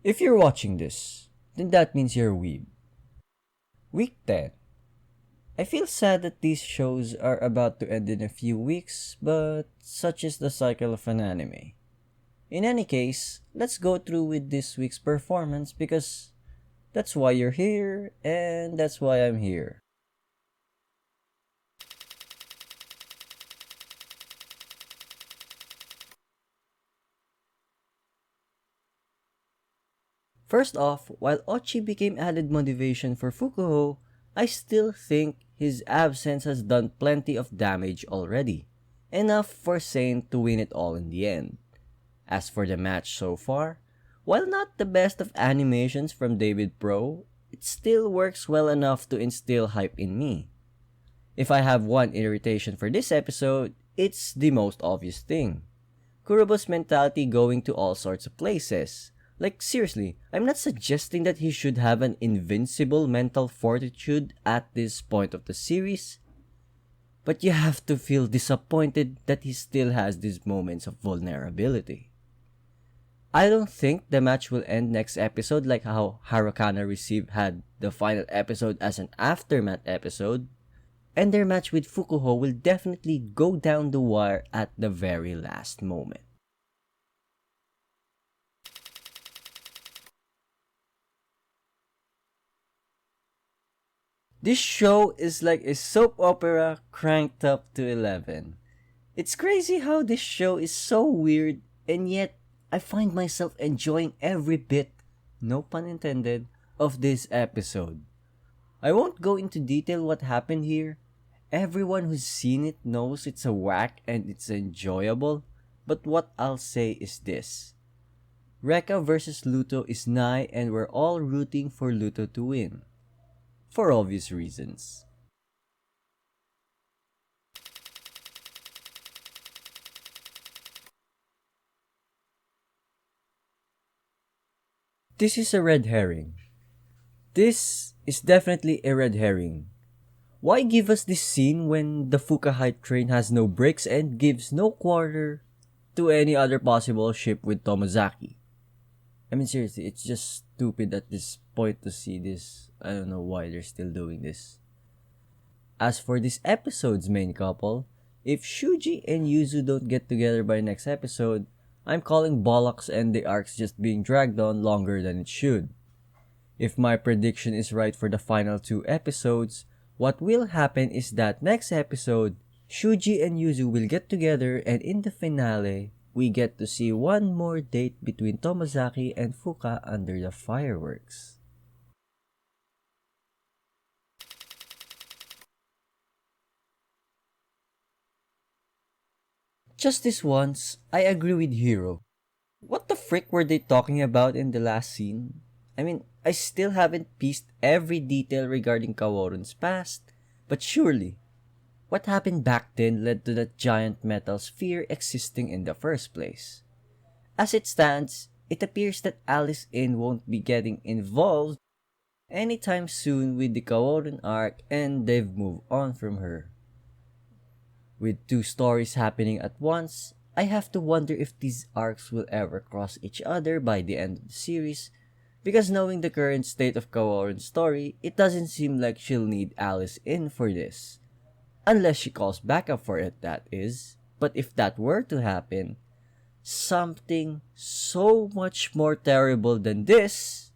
If you're watching this, then that means you're a weeb. Week 10. I feel sad that these shows are about to end in a few weeks, but such is the cycle of an anime. In any case, let's go through with this week's performance because that's why you're here and that's why I'm here. First off, while Ochi became added motivation for Fukuho, I still think his absence has done plenty of damage already. Enough for Seiin to win it all in the end. As for the match so far, while not the best of animations from David Pro, it still works well enough to instill hype in me. If I have one irritation for this episode, it's the most obvious thing. Kurobo's mentality going to all sorts of places. Like seriously, I'm not suggesting that he should have an invincible mental fortitude at this point of the series, but you have to feel disappointed that he still has these moments of vulnerability. I don't think the match will end next episode like how Harakana Receive had the final episode as an aftermath episode, and their match with Fukuho will definitely go down the wire at the very last moment. This show is like a soap opera cranked up to 11. It's crazy how this show is so weird, and yet I find myself enjoying every bit, no pun intended, of this episode. I won't go into detail what happened here. Everyone who's seen it knows it's a whack and it's enjoyable, but what I'll say is this. Rekka versus Luto is nigh and we're all rooting for Luto to win. For obvious reasons. This is a red herring. This is definitely a red herring. Why give us this scene when the Fuka hype train has no brakes and gives no quarter to any other possible ship with Tomozaki? I mean seriously, it's just stupid at this point to see this. I don't know why they're still doing this. As for this episode's main couple, if Shuji and Yuzu don't get together by next episode, I'm calling bollocks and the arc's just being dragged on longer than it should. If my prediction is right for the final 2 episodes, what will happen is that next episode, Shuji and Yuzu will get together and in the finale, we get to see one more date between Tomozaki and Fuka under the fireworks. Just this once, I agree with Hiro. What the frick were they talking about in the last scene? I mean, I still haven't pieced every detail regarding Kaworu's past, but surely, what happened back then led to that giant metal sphere existing in the first place. As it stands, it appears that Alice In won't be getting involved anytime soon with the Kaworu arc and they've moved on from her. With 2 stories happening at once, I have to wonder if these arcs will ever cross each other by the end of the series, because knowing the current state of Kaworu's story, it doesn't seem like she'll need Alice In for this. Unless she calls backup for it, that is. But if that were to happen, something so much more terrible than this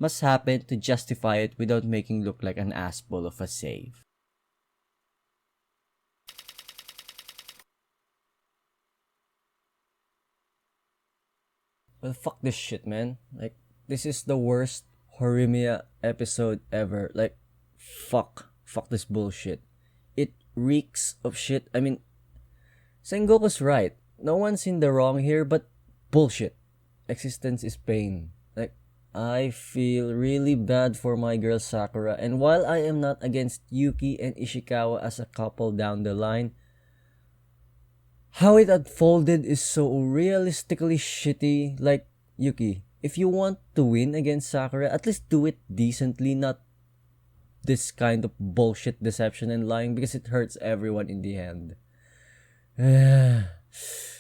must happen to justify it without making look like an asshole of a save. Well, fuck this shit, man. Like, this is the worst Horimiya episode ever. Like, fuck this bullshit. It reeks of shit. I mean, Sengoku's right. No one's in the wrong here, but bullshit. Existence is pain. Like, I feel really bad for my girl Sakura, and while I am not against Yuki and Ishikawa as a couple down the line, how it unfolded is so realistically shitty. Like, Yuki, if you want to win against Sakura, at least do it decently, not this kind of bullshit deception and lying, because it hurts everyone in the end.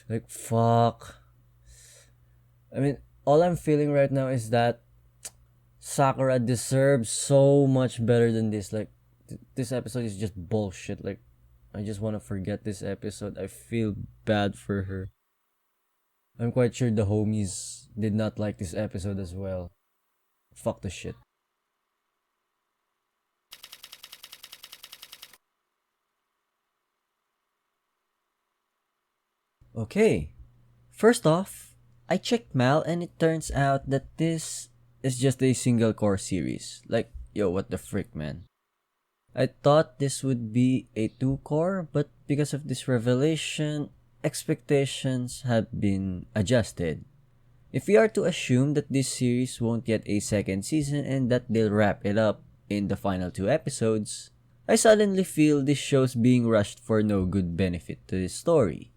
Like, fuck. I mean, all I'm feeling right now is that Sakura deserves so much better than this. Like, this episode is just bullshit. Like, I just want to forget this episode. I feel bad for her. I'm quite sure the homies did not like this episode as well. Fuck the shit. Okay. First off, I checked Mal and it turns out that this is just a single core series. Like, yo, what the frick, man? I thought this would be a two core, but because of this revelation, expectations have been adjusted. If we are to assume that this series won't get a second season and that they'll wrap it up in the final two episodes, I suddenly feel this show's being rushed for no good benefit to the story.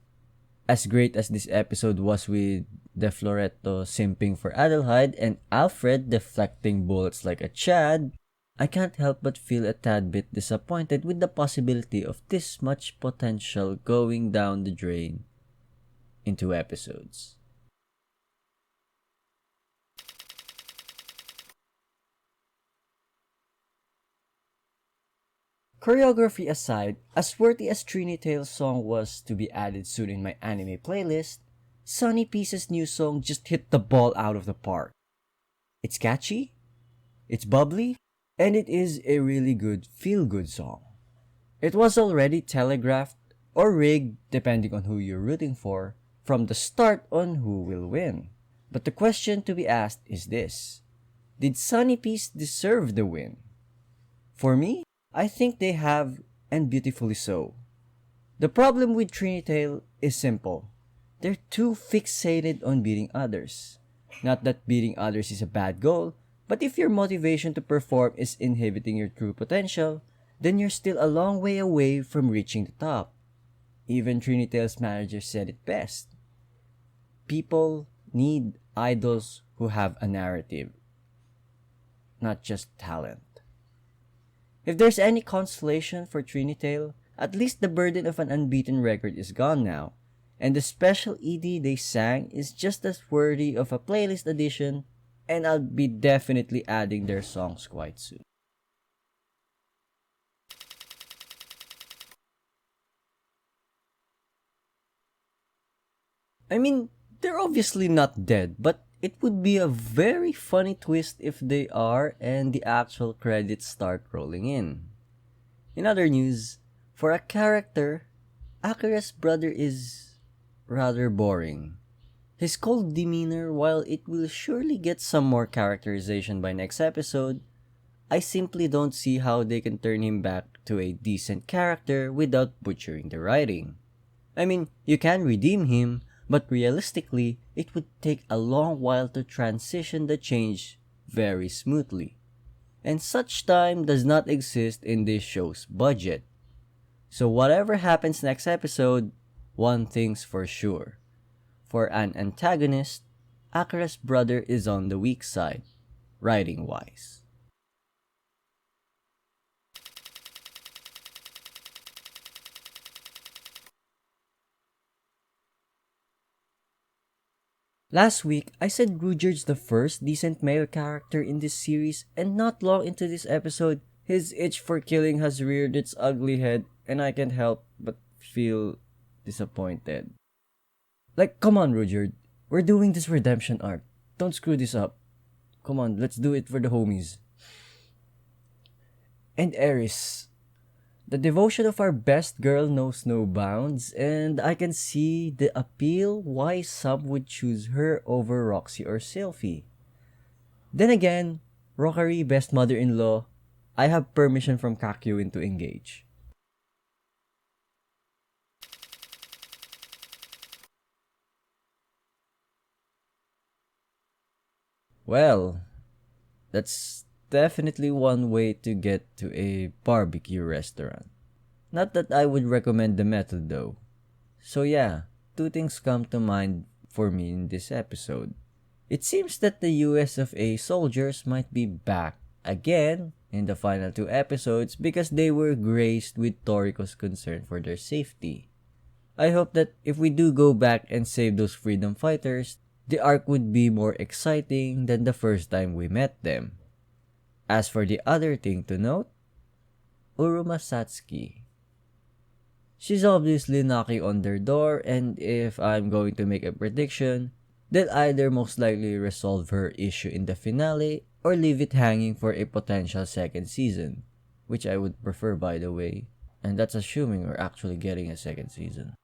As great as this episode was with De Floretto simping for Adelheid and Alfred deflecting bullets like a Chad, I can't help but feel a tad bit disappointed with the possibility of this much potential going down the drain in two episodes. Choreography aside, as worthy as Trinitail's song was to be added soon in my anime playlist, Sunny Piece's new song just hit the ball out of the park. It's catchy, it's bubbly, and it is a really good feel-good song. It was already telegraphed or rigged, depending on who you're rooting for, from the start on who will win. But the question to be asked is this: did Sunny Piece deserve the win? For me, I think they have, and beautifully so. The problem with Trinitail is simple. They're too fixated on beating others. Not that beating others is a bad goal, but if your motivation to perform is inhibiting your true potential, then you're still a long way away from reaching the top. Even Trinitail's manager said it best. People need idols who have a narrative, not just talent. If there's any consolation for Trinitail, at least the burden of an unbeaten record is gone now, and the special ED they sang is just as worthy of a playlist addition, and I'll be definitely adding their songs quite soon. I mean, they're obviously not dead, but it would be a very funny twist if they are and the actual credits start rolling in. In other news, for a character, Akira's brother is rather boring. His cold demeanor, while it will surely get some more characterization by next episode, I simply don't see how they can turn him back to a decent character without butchering the writing. I mean, you can redeem him, but realistically, it would take a long while to transition the change very smoothly. And such time does not exist in this show's budget. So whatever happens next episode, one thing's for sure. For an antagonist, Akira's brother is on the weak side, writing-wise. Last week, I said Rudyard's the first decent male character in this series, and not long into this episode, his itch for killing has reared its ugly head, and I can't help but feel disappointed. Like, come on, Rudyard. We're doing this redemption arc. Don't screw this up. Come on, let's do it for the homies. And Eris. The devotion of our best girl knows no bounds, and I can see the appeal why some would choose her over Roxy or Sylphie. Then again, Rockery, best mother-in-law, I have permission from Kakyuin to engage. Well, that's definitely one way to get to a barbecue restaurant. Not that I would recommend the method though. So yeah, two things come to mind for me in this episode. It seems that the US of A soldiers might be back again in the final two episodes because they were graced with Toriko's concern for their safety. I hope that if we do go back and save those freedom fighters, the arc would be more exciting than the first time we met them. As for the other thing to note, Uruma Satsuki. She's obviously knocking on their door, and if I'm going to make a prediction, they'll either most likely resolve her issue in the finale or leave it hanging for a potential second season, which I would prefer, by the way, and that's assuming we're actually getting a second season.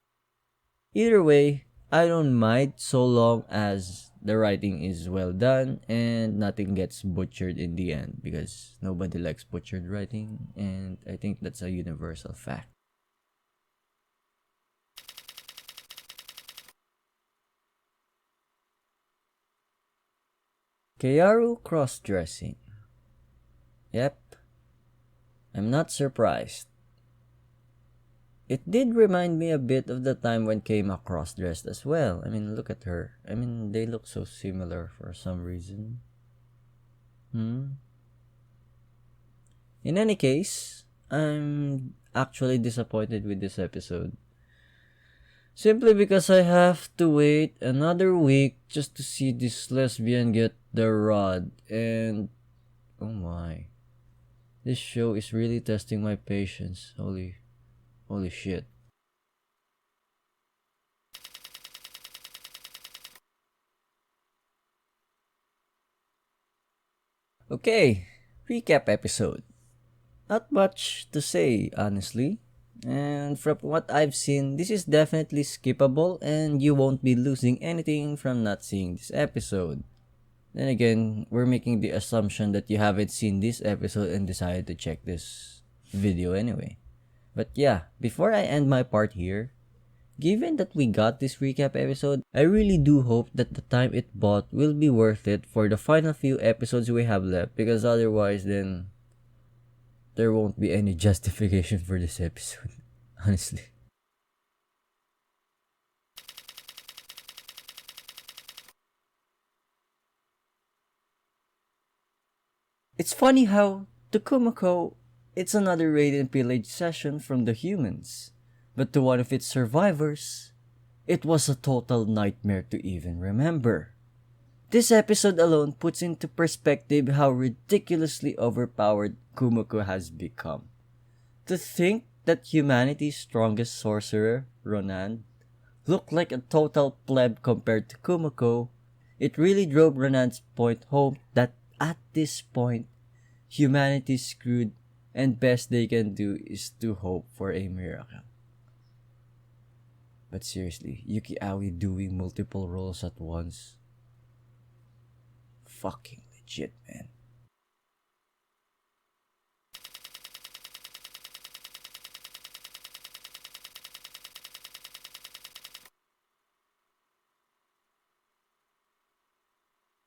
Either way, I don't mind so long as the writing is well done and nothing gets butchered in the end, because nobody likes butchered writing, and I think that's a universal fact. Kayaru cross-dressing. Yep, I'm not surprised. It did remind me a bit of the time when Keima cross-dressed as well. I mean, look at her. I mean, they look so similar for some reason. In any case, I'm actually disappointed with this episode. Simply because I have to wait another week just to see this lesbian get the rod, and oh my. This show is really testing my patience. Holy shit. Okay, recap episode. Not much to say, honestly. And from what I've seen, this is definitely skippable and you won't be losing anything from not seeing this episode. Then again, we're making the assumption that you haven't seen this episode and decided to check this video anyway. But yeah, before I end my part here, given that we got this recap episode, I really do hope that the time it bought will be worth it for the final few episodes we have left, because otherwise then there won't be any justification for this episode, honestly. It's funny how to Kumako, it's another raid and pillage session from the humans, but to one of its survivors, it was a total nightmare to even remember. This episode alone puts into perspective how ridiculously overpowered Kumako has become. To think that humanity's strongest sorcerer, Ronan, looked like a total pleb compared to Kumako, it really drove Ronan's point home that at this point, humanity's screwed and best they can do is to hope for a miracle. But seriously, Yuki Aoi doing multiple roles at once? Fucking legit, man.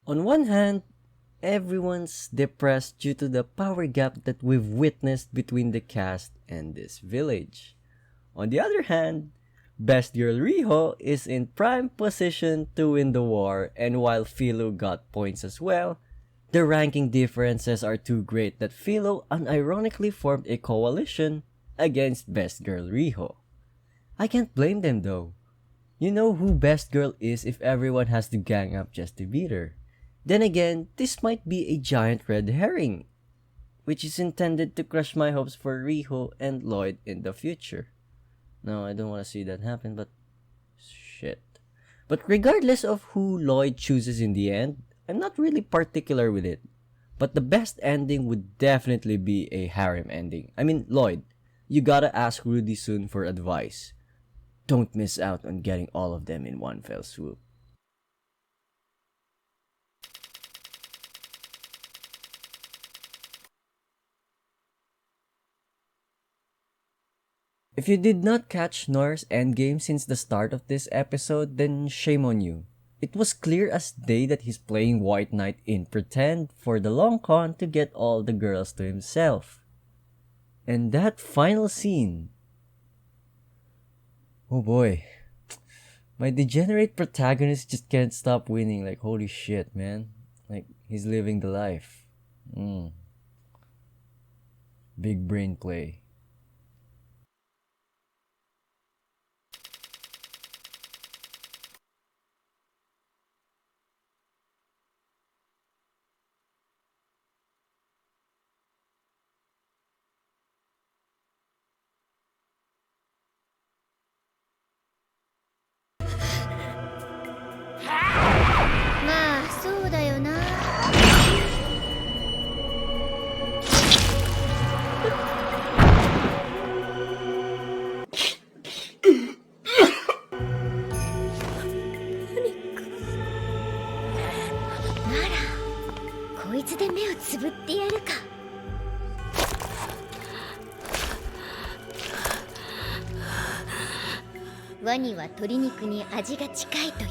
On one hand, everyone's depressed due to the power gap that we've witnessed between the cast and this village. On the other hand, Best Girl Riho is in prime position to win the war, and while Philo got points as well, the ranking differences are too great that Philo unironically formed a coalition against Best Girl Riho. I can't blame them though. You know who Best Girl is if everyone has to gang up just to beat her. Then again, this might be a giant red herring, which is intended to crush my hopes for Riho and Lloyd in the future. No, I don't want to see that happen, but shit. But regardless of who Lloyd chooses in the end, I'm not really particular with it. But the best ending would definitely be a harem ending. I mean, Lloyd, you gotta ask Rudy soon for advice. Don't miss out on getting all of them in one fell swoop. If you did not catch Nora's endgame since the start of this episode, then shame on you. It was clear as day that he's playing White Knight in pretend for the long con to get all the girls to himself. And that final scene. Oh boy. My degenerate protagonist just can't stop winning. Like, holy shit, man. Like, he's living the life. Big brain play. そうだよな。こいつで目をつぶってやるか。ワニは鶏肉に味が近いという。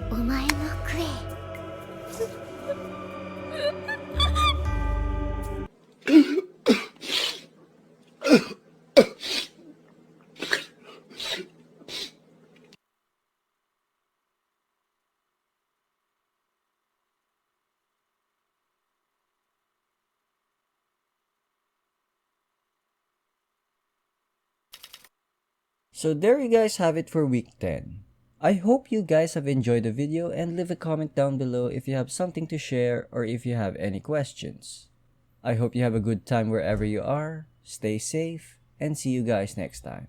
お前も食え。So there you guys have it for week 10. I hope you guys have enjoyed the video and leave a comment down below if you have something to share or if you have any questions. I hope you have a good time wherever you are, stay safe, and see you guys next time.